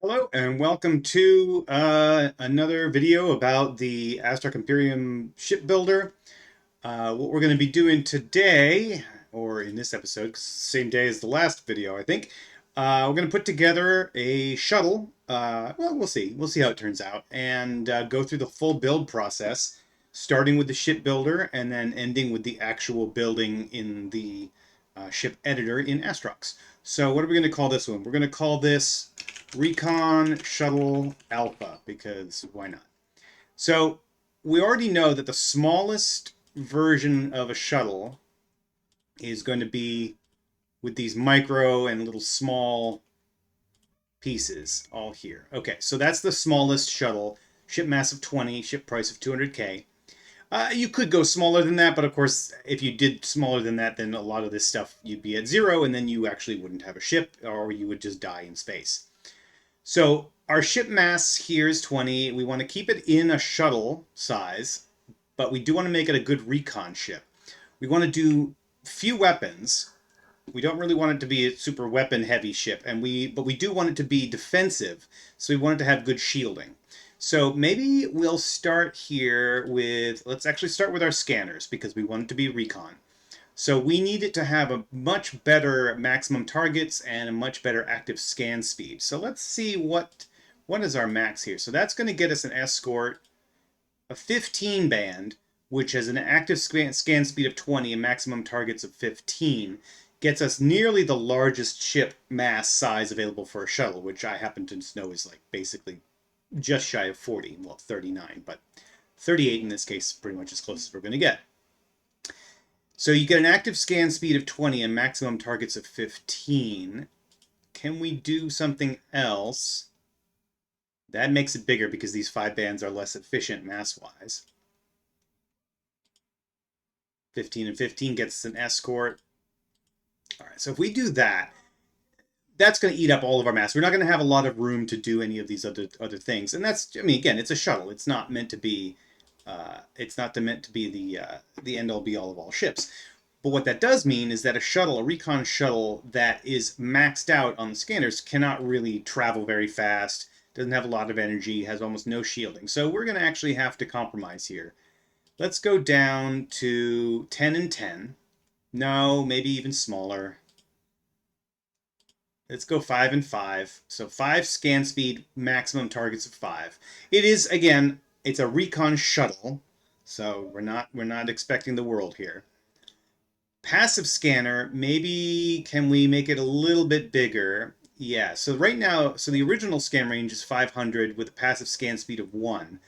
Hello and welcome to another video about the Astrox Imperium shipbuilder. What we're going to be doing today, or in this episode, 'cause it's the same day as the last video, I think, we're going to put together a shuttle. Well, we'll see. We'll see how it turns out, and go through the full build process, starting with the shipbuilder and then ending with the actual building in the ship editor in Astrox. So what are we going to call this one? We're going to call this Recon Shuttle Alpha, because why not? So we already know that the smallest version of a shuttle is going to be with these micro and little small pieces all here. Okay, so that's the smallest shuttle. Ship mass of 20, ship price of 200K. You could go smaller than that, but of course, if you did smaller than that, then a lot of this stuff you'd be at zero, and then you actually wouldn't have a ship, or you would just die in space. So our ship mass here is 20. We want to keep it in a shuttle size, but we do want to make it a good recon ship. We want to do few weapons. We don't really want it to be a super weapon heavy ship, but we do want it to be defensive. So we want it to have good shielding. So maybe we'll start here with, let's actually start with our scanners because we want it to be recon. So we need it to have a much better maximum targets and a much better active scan speed. So let's see what is our max here. So that's going to get us an escort, a 15 band, which has an active scan speed of 20 and maximum targets of 15. Gets us nearly the largest ship mass size available for a shuttle, which I happen to know is like basically just shy of 40, well 39, but 38 in this case, pretty much as close as we're going to get. So you get an active scan speed of 20 and maximum targets of 15. Can we do something else? That makes it bigger because these 5 bands are less efficient mass-wise. 15 and 15 gets us an escort. All right, so if we do that, that's going to eat up all of our mass. We're not going to have a lot of room to do any of these other things. And that's, I mean, again, it's a shuttle. It's not meant to be the end all be all of all ships. But what that does mean is that a recon shuttle that is maxed out on the scanners cannot really travel very fast, doesn't have a lot of energy, has almost no shielding. So we're going to actually have to compromise here. Let's go down to 10 and 10. No, maybe even smaller. Let's go 5 and 5. So 5 scan speed, maximum targets of 5. It is, again, it's a recon shuttle, so we're not expecting the world here. Passive scanner, maybe can we make it a little bit bigger? Yeah, so right now, so the original scan range is 500 with a passive scan speed of 1.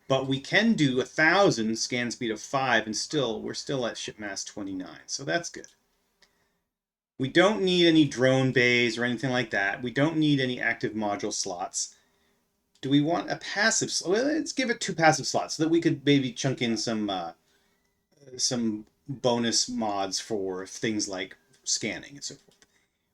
But we can do 1,000 scan speed of 5 and we're still at ship mass 29. So that's good. We don't need any drone bays or anything like that. We don't need any active module slots. Do we want a passive slot? Well, let's give it 2 passive slots so that we could maybe chunk in some bonus mods for things like scanning and so forth.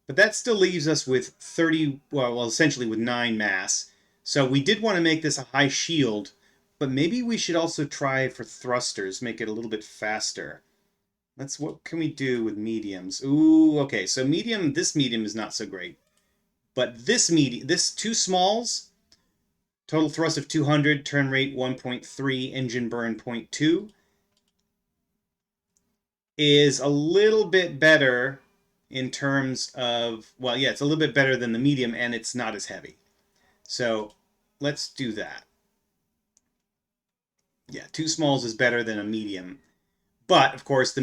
But that still leaves us with 30, well, essentially with 9 mass. So we did want to make this a high shield, but maybe we should also try for thrusters, make it a little bit faster. What can we do with mediums? Ooh, okay, so this medium is not so great. But this 2 smalls, total thrust of 200, turn rate 1.3, engine burn 0.2, is a little bit better in terms of, well, yeah, it's a little bit better than the medium, and it's not as heavy. So let's do that. Yeah, 2 smalls is better than a medium. But, of course, the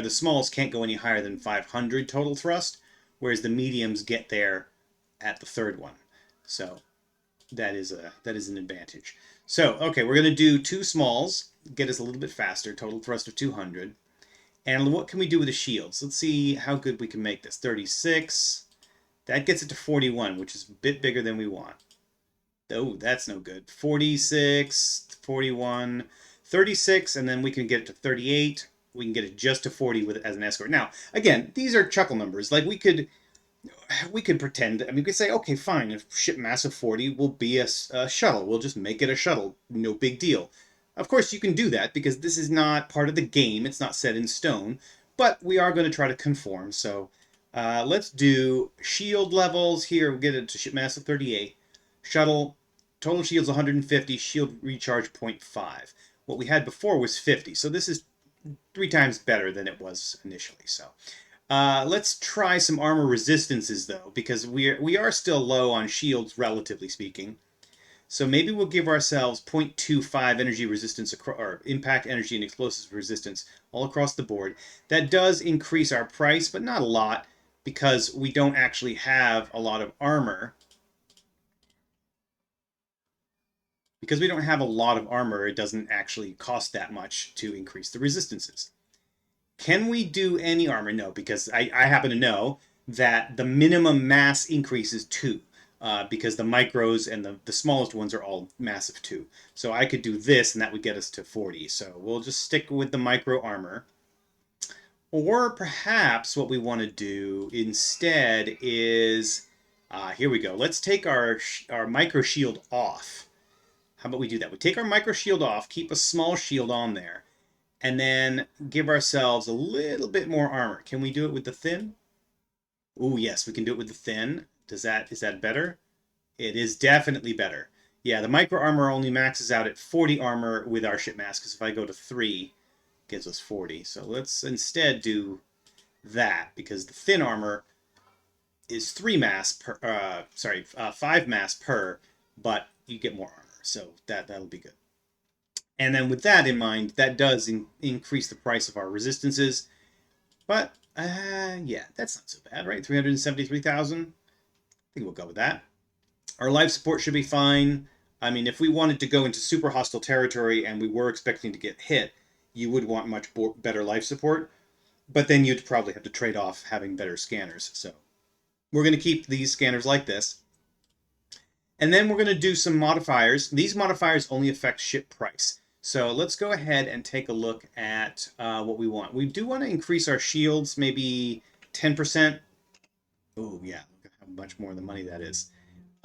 smalls can't go any higher than 500 total thrust, whereas the mediums get there at the 3rd one. So that is an advantage. So, okay, we're going to do 2 smalls, get us a little bit faster, total thrust of 200. And what can we do with the shields? Let's see how good we can make this. 36. That gets it to 41, which is a bit bigger than we want. Oh, that's no good. 46, 41, 36, and then we can get it to 38. We can get it just to 40 as an escort. Now, again, these are chuckle numbers. Like we could pretend. I mean, we could say, okay, fine. If ship mass of 40 will be a shuttle, we'll just make it a shuttle. No big deal. Of course, you can do that because this is not part of the game. It's not set in stone. But we are going to try to conform. So Let's do shield levels here. We'll get it to ship mass of 38. Shuttle, total shield's 150, shield recharge 0.5. What we had before was 50, so this is 3 times better than it was initially. So let's try some armor resistances, though, because we are still low on shields, relatively speaking. So maybe we'll give ourselves 0.25 energy resistance, or impact energy and explosives resistance all across the board. That does increase our price, but not a lot, because we don't actually have a lot of armor. Because we don't have a lot of armor, it doesn't actually cost that much to increase the resistances. Can we do any armor? No, because I happen to know that the minimum mass increase is 2. Because the micros and the smallest ones are all massive 2. So I could do this, and that would get us to 40. So we'll just stick with the micro armor. Or perhaps what we want to do instead is, here we go. Let's take our micro shield off. How about we do that? We take our micro shield off, keep a small shield on there, and then give ourselves a little bit more armor. Can we do it with the thin? Ooh, yes, we can do it with the thin. Is that better? It is definitely better. Yeah, the micro armor only maxes out at 40 armor with our ship mass, because if I go to 3, it gives us 40. So let's instead do that, because the thin armor is 3 mass per, 5 mass per, but you get more armor. So that'll be good. And then with that in mind, that does increase the price of our resistances. But, yeah, that's not so bad, right? 373,000. I think we'll go with that. Our life support should be fine. I mean, if we wanted to go into super hostile territory and we were expecting to get hit, you would want much better life support. But then you'd probably have to trade off having better scanners. So we're going to keep these scanners like this. And then we're going to do some modifiers. These modifiers only affect ship price. So let's go ahead and take a look at what we want. We do want to increase our shields, maybe 10%. Oh, yeah, look at how much more of the money that is.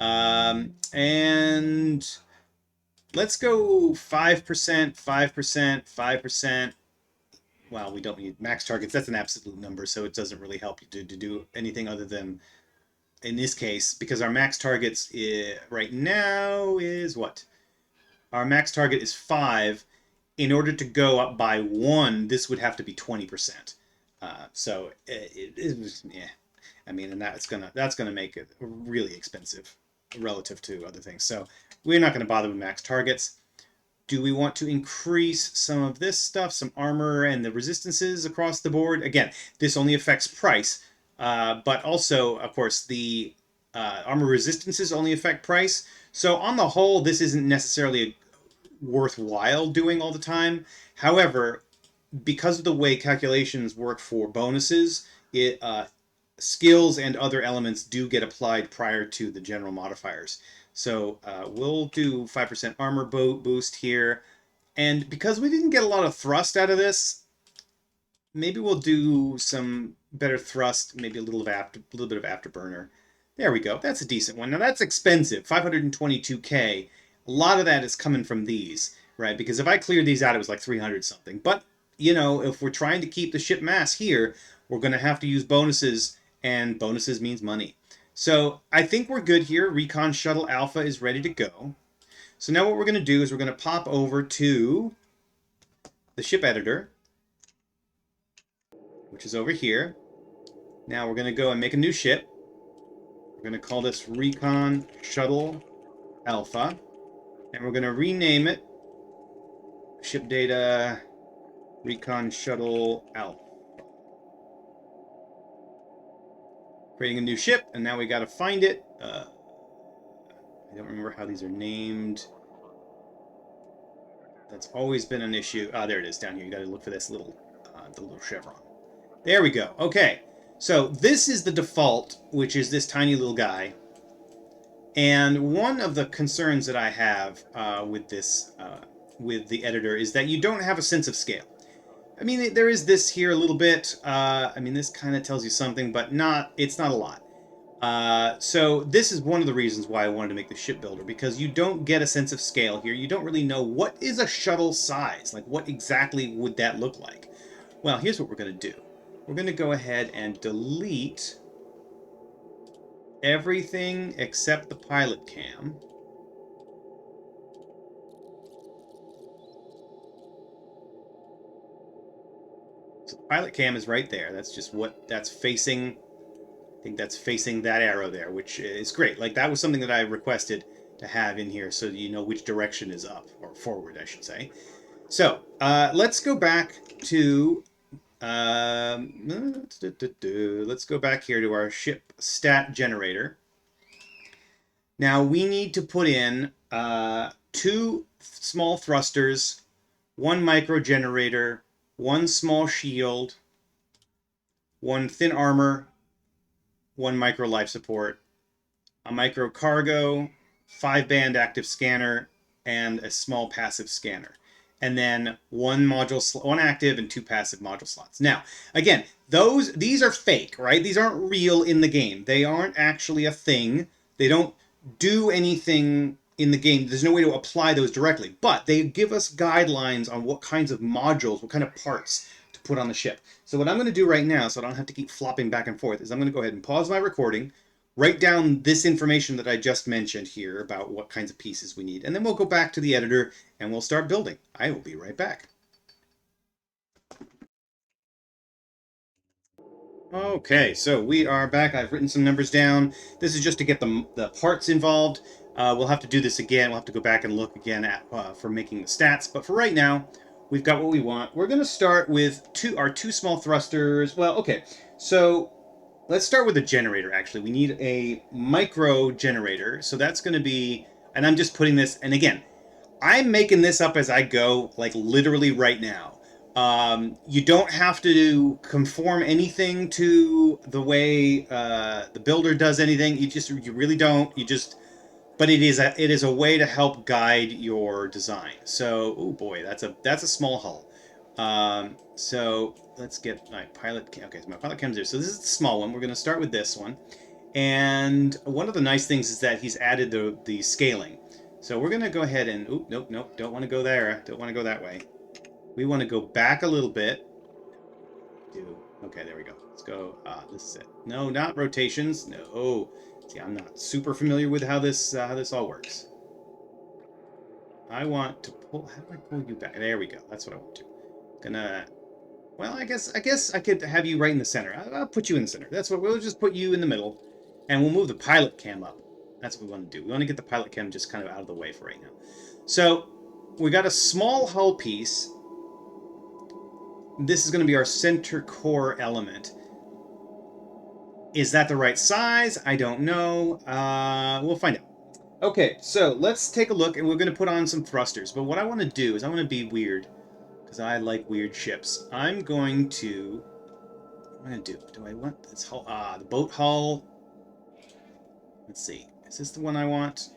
And let's go 5%, 5%, 5%. Well, we don't need max targets. That's an absolute number, so it doesn't really help you to do anything other than, in this case, because our max targets right now is what? Our max target is 5. In order to go up by 1, this would have to be 20%. So it was, yeah. I mean, and that's gonna make it really expensive relative to other things. So we're not going to bother with max targets. Do we want to increase some of this stuff, some armor and the resistances across the board? Again, this only affects price, but also, of course, the armor resistances only affect price. So on the whole, this isn't necessarily worthwhile doing all the time. However, because of the way calculations work for bonuses, skills and other elements do get applied prior to the general modifiers. So we'll do 5% armor boost here. And because we didn't get a lot of thrust out of this, maybe we'll do some better thrust, maybe a little bit of afterburner. There we go. That's a decent one. Now that's expensive, 522K. A lot of that is coming from these, right? Because if I cleared these out, it was like 300 something. But, you know, if we're trying to keep the ship mass here, we're going to have to use bonuses, and bonuses means money. So I think we're good here. Recon Shuttle Alpha is ready to go. So now what we're going to do is we're going to pop over to the ship editor, which is over here. Now we're going to go and make a new ship. We're going to call this Recon Shuttle Alpha. And we're going to rename it Ship Data Recon Shuttle Alpha. Creating a new ship, and now we got to find it. I don't remember how these are named. That's always been an issue. Ah, there it is down here. You got to look for this little, the little chevron. There we go. Okay, so this is the default, which is this tiny little guy. And one of the concerns that I have with this, with the editor, is that you don't have a sense of scale. I mean, there is this here a little bit. I mean, this kind of tells you something, but it's not a lot. So this is one of the reasons why I wanted to make the shipbuilder, because you don't get a sense of scale here. You don't really know what is a shuttle size. Like, what exactly would that look like? Well, here's what we're going to do. We're going to go ahead and delete everything except the pilot cam. So the pilot cam is right there. That's just what that's facing. I think that's facing that arrow there, which is great. Like, that was something that I requested to have in here so you know which direction is up, or forward, I should say. So, let's go back to... let's go back here to our ship stat generator. Now, we need to put in 2 small thrusters, 1 micro generator, 1 small shield, 1 thin armor, 1 micro life support, a micro cargo, 5-band active scanner, and a small passive scanner. And then 1 module, 1 active and 2 passive module slots. Now, again, these are fake, right? These aren't real in the game. They aren't actually a thing. They don't do anything in the game. There's no way to apply those directly, but they give us guidelines on what kinds of modules, what kind of parts to put on the ship. So what I'm going to do right now, so I don't have to keep flopping back and forth, is I'm going to go ahead and pause my recording, write down this information that I just mentioned here about what kinds of pieces we need, and then we'll go back to the editor and we'll start building. I will be right back. Okay, so we are back. I've written some numbers down. This is just to get the parts involved. We'll have to do this again. We'll have to go back and look again at for making the stats. But for right now, we've got what we want. We're going to start with our two small thrusters. Well, okay, so let's start with the generator, actually. We need a micro generator. So that's going to be, and I'm just putting this, and again, I'm making this up as I go, like literally right now. You don't have to conform anything to the way the builder does anything. You really don't. You just, but it is a way to help guide your design. So, oh boy, that's a small hull. So let's get my pilot cam. Okay, so my pilot cam's there. So this is the small one. We're going to start with this one. And one of the nice things is that he's added the scaling. So we're going to go ahead and... Oop, nope, nope, don't want to go there. Don't want to go that way. We want to go back a little bit. Okay, there we go. Let's go. This is it. No, not rotations. No. See, I'm not super familiar with how this all works. I want to pull... How do I pull you back? There we go. That's what I want to. Gonna... Well, I guess I could have you right in the center. I'll put you in the center. That's what we'll just put you in the middle, and we'll move the pilot cam up. That's what we want to do. We want to get the pilot cam just kind of out of the way for right now. So we got a small hull piece. This is going to be our center core element. Is that the right size? I don't know. We'll find out. Okay, so let's take a look, and we're going to put on some thrusters. But what I want to do is I want to be weird, because I like weird ships. I'm going to... What am I going to do? Do I want this hull? The boat hull. Let's see. Is this the one I want?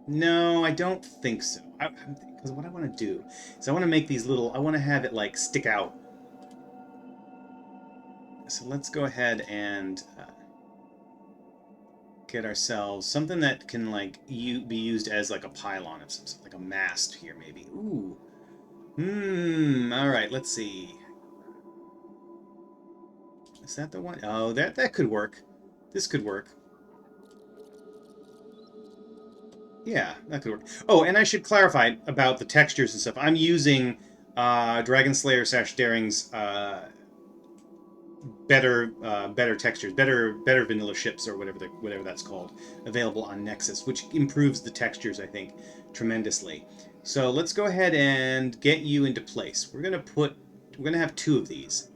No, I don't think so. Because what I want to do is I want to make these little... I want to have it, like, stick out. So let's go ahead and get ourselves something that can, like, be used as, like, a pylon of some sort, like a mast here, maybe. Ooh. All right, let's see. Is that the one? Oh, that could work. This could work. Yeah, that could work. Oh, and I should clarify about the textures and stuff. I'm using Dragon Slayer / Daring's better textures, better vanilla ships, or whatever that's called, available on Nexus, which improves the textures, I think, tremendously. So let's go ahead and get you into place. We're gonna have 2 of these.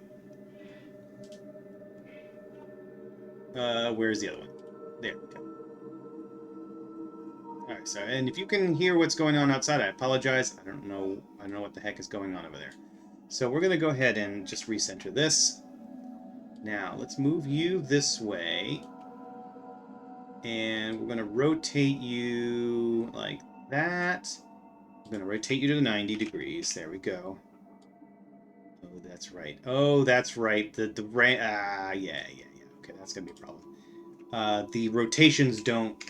Where's the other one? There we go. All right, so, and if you can hear what's going on outside, I apologize. I don't know what the heck is going on over there. So we're gonna go ahead and just recenter this. Now let's move you this way, and we're gonna rotate you like that. I'm gonna rotate you to 90 degrees. There we go. Oh, that's right. Oh, that's right. Yeah. Okay, that's gonna be a problem. The rotations don't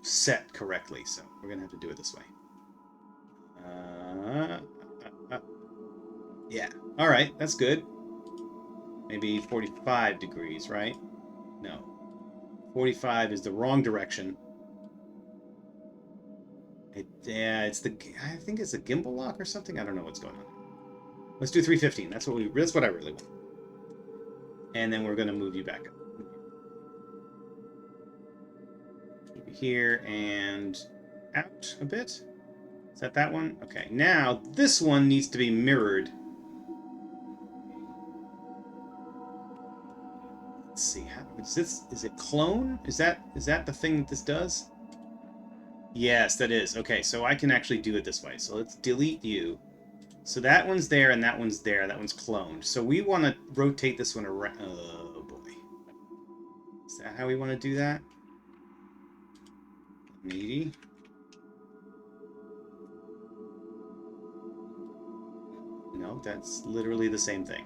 set correctly, so we're gonna have to do it this way. Uh, yeah. All right, that's good. Maybe 45 degrees, right? No. 45 is the wrong direction. Yeah, it's the... I think it's a gimbal lock or something. I don't know what's going on. Let's do 315. That's what I really want. And then we're going to move you back up. Move you here and out a bit. Is that one? Okay. Now, this one needs to be mirrored. Let's see. How is this? Is it clone? Is that the thing that this does? Yes, that is. Okay, so I can actually do it this way. So let's delete you. So that one's there and that one's there. That one's cloned. So we want to rotate this one around. Oh, boy. Is that how we want to do that? Needy. No, that's literally the same thing.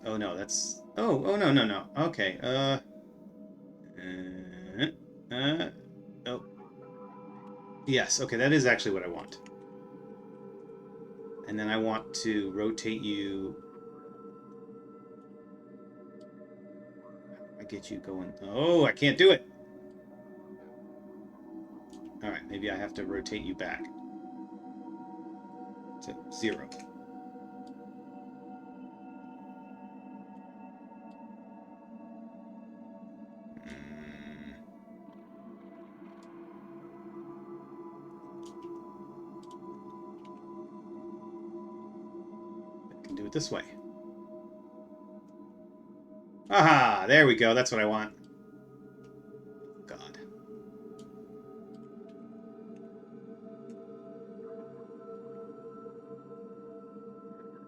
Oh, no, that's... Oh, no. Okay, oh. Yes, okay, that is actually what I want. And then I want to rotate you... I get you going... Oh, I can't do it! Alright, maybe I have to rotate you back. To 0. Do it this way. Aha! There we go. That's what I want. God.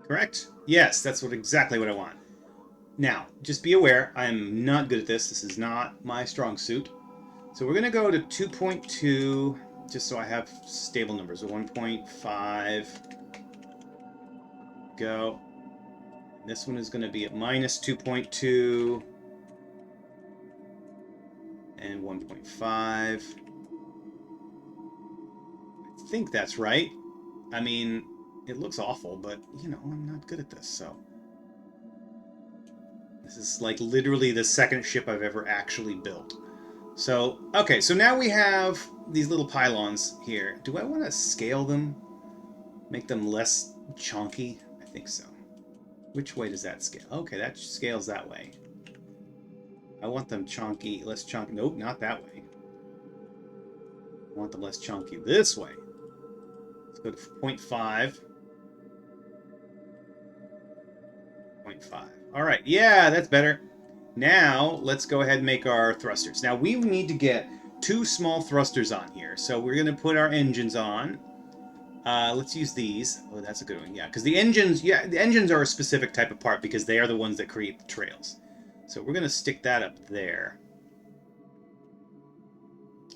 Correct? Yes, that's exactly what I want. Now, just be aware, I'm not good at this. This is not my strong suit. So we're going to go to 2.2, just so I have stable numbers. 1.5. Go. This one is going to be at minus 2.2 and 1.5. I think that's right. I mean, it looks awful, but, you know, I'm not good at this, so... This is, like, literally the second ship I've ever actually built. So, okay, so now we have these little pylons here. Do I want to scale them? Make them less chunky? I think so. Which way does that scale? Okay, that scales that way. I want them chunky, less chunky. Nope, not that way. I want them less chunky this way. Let's go to 0.5. 0.5. All right, yeah, that's better. Now, let's go ahead and make our thrusters. Now, we need to get 2 small thrusters on here. So we're going to put our engines on. Let's use these. Oh, that's a good one. Yeah, because the engines are a specific type of part because they are the ones that create the trails. So we're going to stick that up there.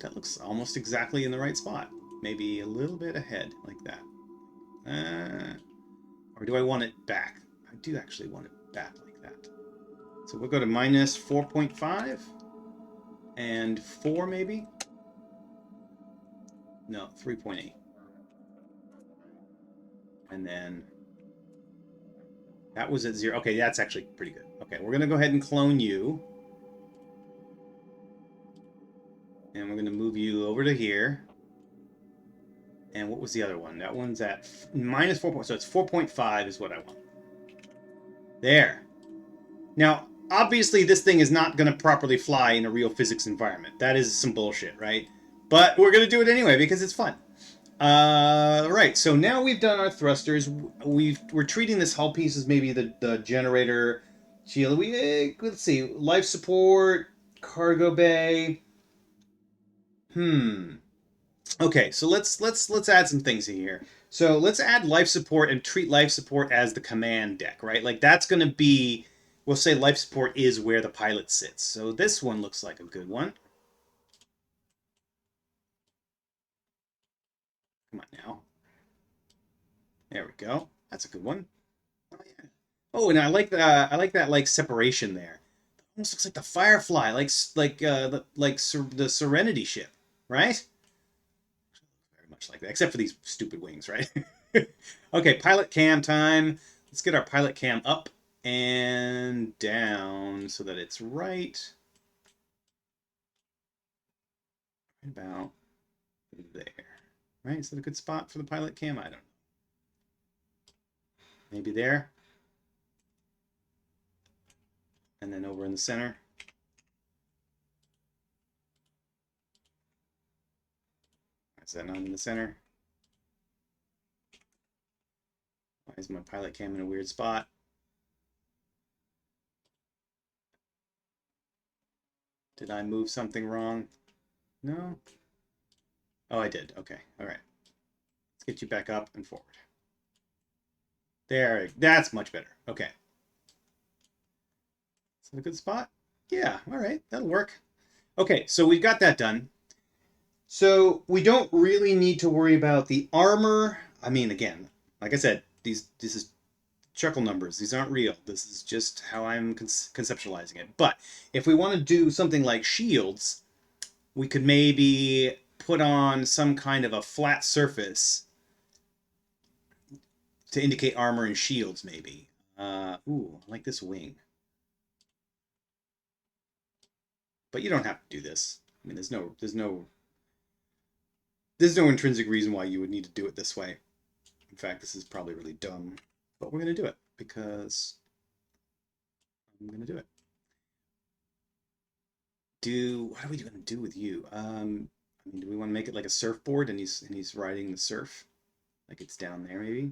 That looks almost exactly in the right spot. Maybe a little bit ahead, like that. Or do I want it back? I do actually want it back like that. So we'll go to minus 4.5 and 4 maybe? No, 3.8. And then that was at 0. Okay, that's actually pretty good. Okay, we're going to go ahead and clone you. And we're going to move you over to here. And what was the other one? That one's at minus 4. So it's 4.5 is what I want. There. Now, obviously, this thing is not going to properly fly in a real physics environment. That is some bullshit, right? But we're going to do it anyway because it's fun. Right, so now we've done our thrusters. We're treating this hull piece as maybe the generator shield. Let's see, life support, cargo bay. Okay, so let's add some things in here. So let's add life support and treat life support as the command deck, right? Like that's going to be, we'll say life support is where the pilot sits. So this one looks like a good one. Come on now. There we go. That's a good one. Oh, yeah. Oh, and I like that like separation there. It almost looks like the Firefly, the Serenity ship, right? Very much like that, except for these stupid wings, right? Okay, pilot cam time. Let's get our pilot cam up. and down so that it's right about there. Right? Is that a good spot for the pilot cam? I don't know. Maybe there. And then over in the center. Is that not in the center? Why is my pilot cam in a weird spot? Did I move something wrong? No? Oh, I did. Okay. All right. Let's get you back up and forward. There. That's much better. Okay. Is that a good spot? Yeah. All right. That'll work. Okay. So we've got that done. So we don't really need to worry about the armor. I mean, again, like I said, this is chuckle numbers. These aren't real. This is just how I'm conceptualizing it. But if we want to do something like shields, we could maybe put on some kind of a flat surface to indicate armor and shields, maybe. Ooh, I like this wing. But you don't have to do this. I mean, there's no intrinsic reason why you would need to do it this way. In fact, this is probably really dumb, but we're going to do it because I'm going to do it. What are we going to do with you? I mean, do we want to make it like a surfboard and he's riding the surf? Like it's down there, maybe?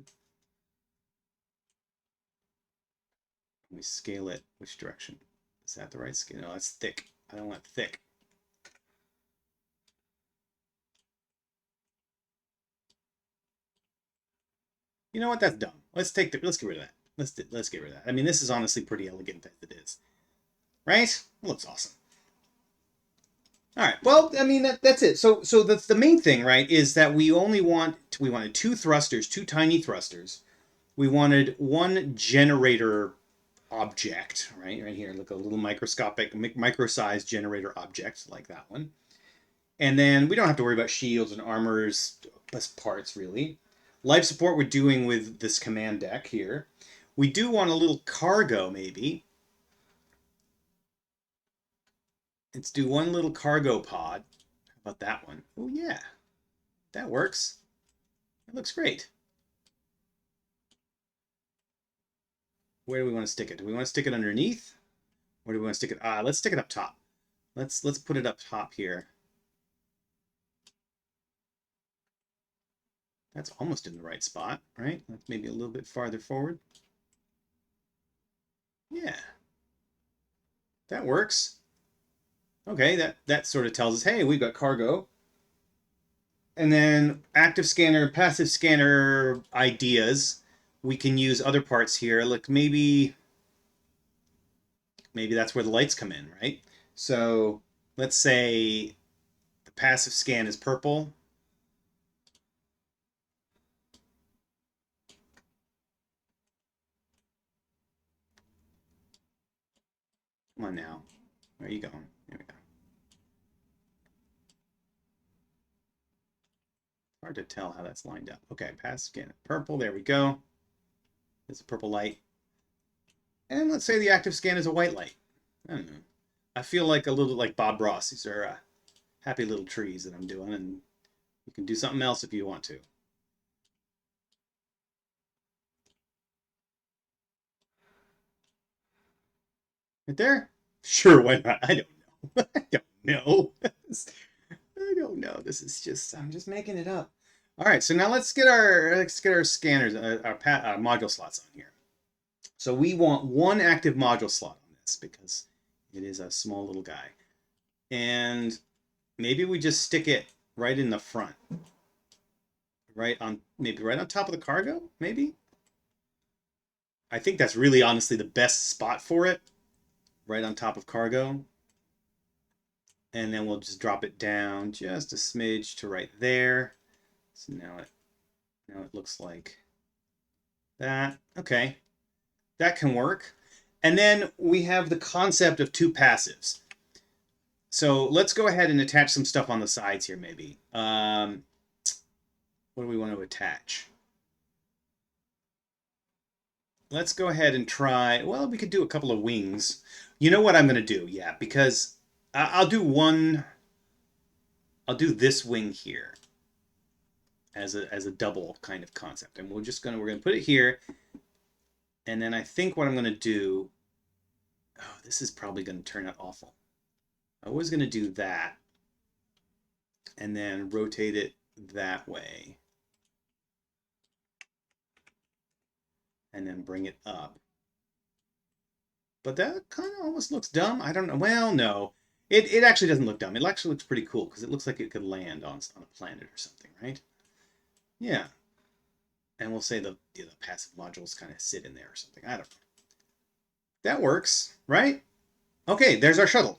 We scale it. Which direction? Is that the right scale? No, that's thick. I don't want thick. You know what? That's dumb. Let's get rid of that. Let's get rid of that. I mean, this is honestly pretty elegant as it is, right? It looks awesome. All right. Well, I mean that's it. So that's the main thing, right? Is that we wanted two thrusters, two tiny thrusters. We wanted one generator object, right here, like a little microscopic, micro-sized generator object like that one. And then we don't have to worry about shields and armors as parts, really. Life support we're doing with this command deck here. We do want a little cargo, maybe. Let's do one little cargo pod. How about that one? Oh, yeah. That works. That looks great. Where do we want to stick it? Do we want to stick it underneath? Or do we want to stick it? Let's stick it up top. Let's put it up top here. That's almost in the right spot, right? That's maybe a little bit farther forward. Yeah. That works. Okay, that sort of tells us, hey, we've got cargo. And then active scanner, passive scanner ideas. We can use other parts here. Like maybe that's where the lights come in, right? So let's say the passive scan is purple. Come on now. Where are you going? There we go. Hard to tell how that's lined up. Okay, passive scan purple. There we go. There's a purple light. And let's say the active scan is a white light. I don't know. I feel like a little like Bob Ross. These are happy little trees that I'm doing, and you can do something else if you want to. Right there? Sure, why not? I don't know. I don't know. I don't know. This is just I'm just making it up. All right, so now let's get our scanners, our module slots on here. So we want one active module slot on this because it is a small little guy, and maybe we just stick it right in the front, maybe right on top of the cargo. Maybe I think that's really honestly the best spot for it, right on top of cargo. And then we'll just drop it down just a smidge to right there. So now it looks like that. Okay, that can work. And then we have the concept of two passives. So let's go ahead and attach some stuff on the sides here, maybe. What do we want to attach? let's go ahead and try. Well, we could do a couple of wings. You know what I'm going to do? Yeah, because I'll do one. I'll do this wing here as a double kind of concept, and we're gonna put it here, and then I think what I'm going to do. Oh, this is probably going to turn out awful. I was going to do that, and then rotate it that way, and then bring it up. But that kind of almost looks dumb. I don't know. Well, no. It actually doesn't look dumb. It actually looks pretty cool because it looks like it could land on a planet or something, right? Yeah. And we'll say the passive modules kind of sit in there or something. I don't know. That works, right? Okay, there's our shuttle.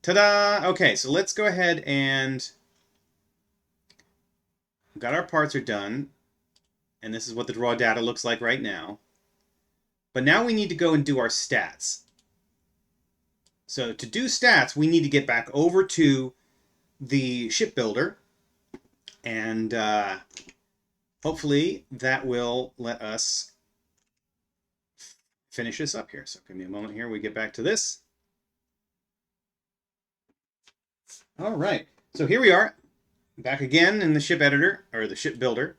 Ta-da! Okay, so let's go ahead and... got our parts are done. And this is what the raw data looks like right now. But now we need to go and do our stats. So to do stats, we need to get back over to the shipbuilder. And hopefully that will let us finish this up here. So give me a moment here. We get back to this. All right. So here we are, back again in the ship editor, or the ship builder.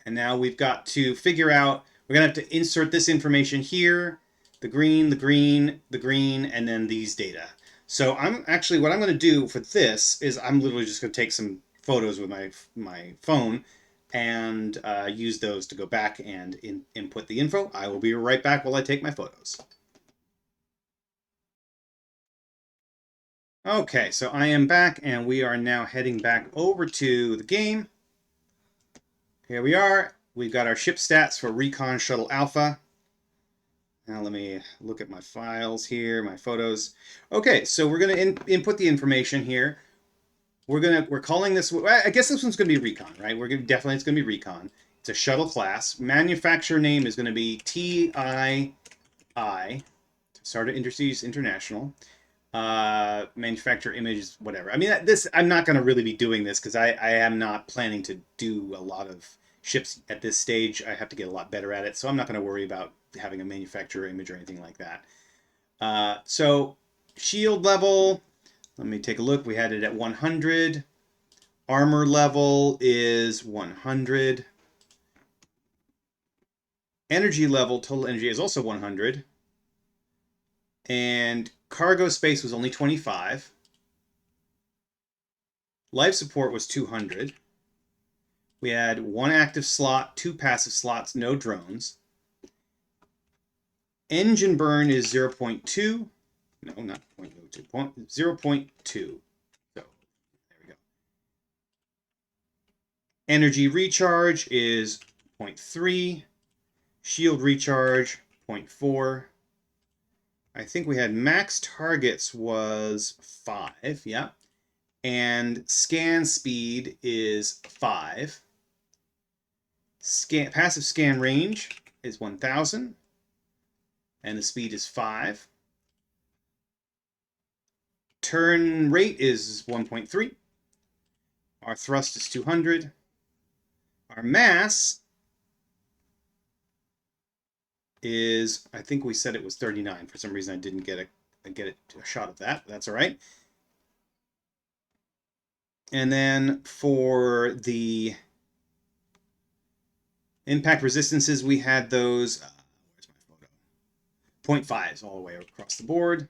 And now we've got to figure out, we're going to have to insert this information here, the green, the green, the green, and then these data. So what I'm going to do for this is I'm literally just going to take some photos with my phone and use those to go back and input the info. I will be right back while I take my photos. Okay, so I am back, and we are now heading back over to the game. Here we are. We've got our ship stats for Recon Shuttle Alpha. Now let me look at my files here, my photos. Okay, so we're going to input the information here. We're calling this. I guess this one's going to be Recon, right? It's going to be Recon. It's a shuttle class. Manufacturer name is going to be TII, Starter Industries International. Manufacturer images, whatever. I mean, I'm not going to really be doing this because I am not planning to do a lot of ships at this stage. I have to get a lot better at it, so I'm not going to worry about having a manufacturer image or anything like that. So shield level, let me take a look. We had it at 100. Armor level is 100. Energy level, total energy, is also 100. And cargo space was only 25. Life support was 200. We had 1 active slot, 2 passive slots, no drones. Engine burn is 0.2. No, not 0.02. 0.2. So, there we go. Energy recharge is 0.3. Shield recharge, 0.4. I think we had max targets was 5, yeah. And scan speed is 5. Passive scan range is 1,000. And the speed is 5. Turn rate is 1.3. Our thrust is 200. Our mass is, I think we said it was 39. For some reason, I didn't get a shot of that. That's all right. And then for the impact resistances, we had those, where's my photo? 0.5s all the way across the board.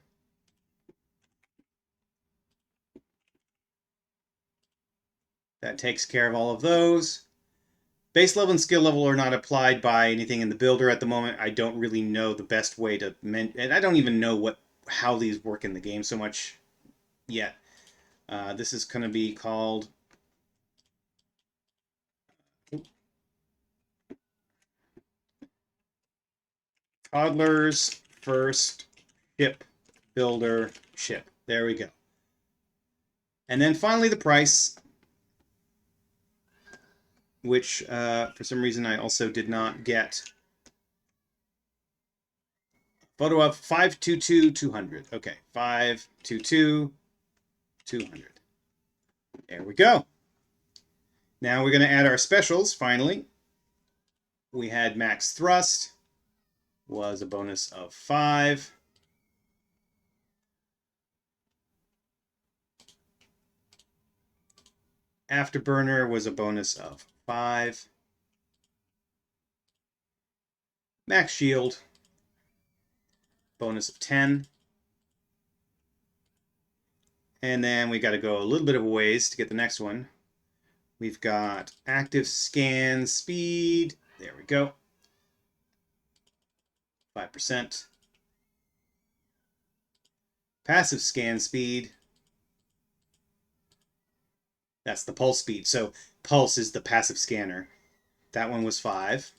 That takes care of all of those. Base level and skill level are not applied by anything in the builder at the moment. I don't really know the best way to and I don't even know how these work in the game so much yet. This is going to be called Toddler's First Ship Builder Ship. There we go. And then finally the price, which for some reason I also did not get photo of. 522,200. Okay, 522,200. There we go. Now we're going to add our specials finally. We had max thrust, was a bonus of 5. Afterburner was a bonus of 5. Max shield, bonus of 10. And then we got to go a little bit of a ways to get the next one. We've got active scan speed. There we go. 5%. Passive scan speed. That's the pulse speed. So pulse is the passive scanner. That one was 5.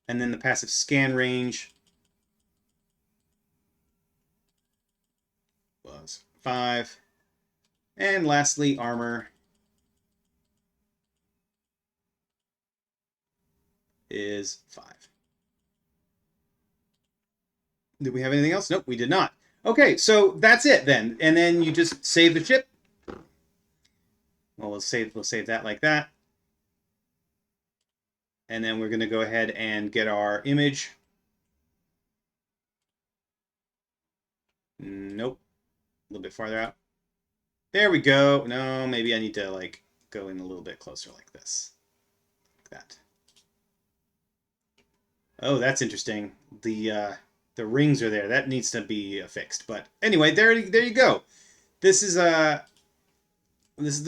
And then the passive scan range was 5. And lastly, armor is 5. Did we have anything else? Nope, we did not. Okay, so that's it then. And then you just save the ship. Well, we'll save that like that. And then we're going to go ahead and get our image. Nope. A little bit farther out. There we go. No, maybe I need to like go in a little bit closer like this. Like that. Oh, that's interesting. The rings are there. That needs to be fixed. But anyway, there you go. This is the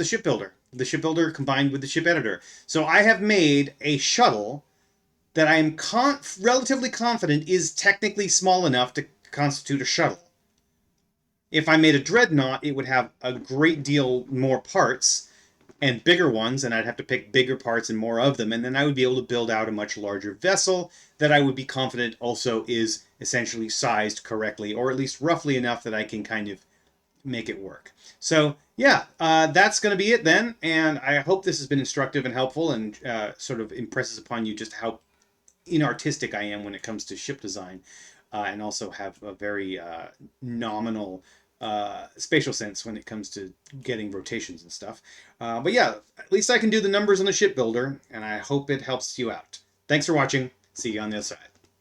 shipbuilder. The shipbuilder combined with the ship editor. So I have made a shuttle that I am relatively confident is technically small enough to constitute a shuttle. If I made a dreadnought, it would have a great deal more parts and bigger ones, and I'd have to pick bigger parts and more of them, and then I would be able to build out a much larger vessel that I would be confident also is essentially sized correctly, or at least roughly enough that I can kind of make it work. So yeah, that's going to be it then, and I hope this has been instructive and helpful and sort of impresses upon you just how inartistic I am when it comes to ship design, and also have a very nominal spatial sense when it comes to getting rotations and stuff. But yeah, at least I can do the numbers on the shipbuilder, and I hope it helps you out. Thanks for watching. See you on the other side.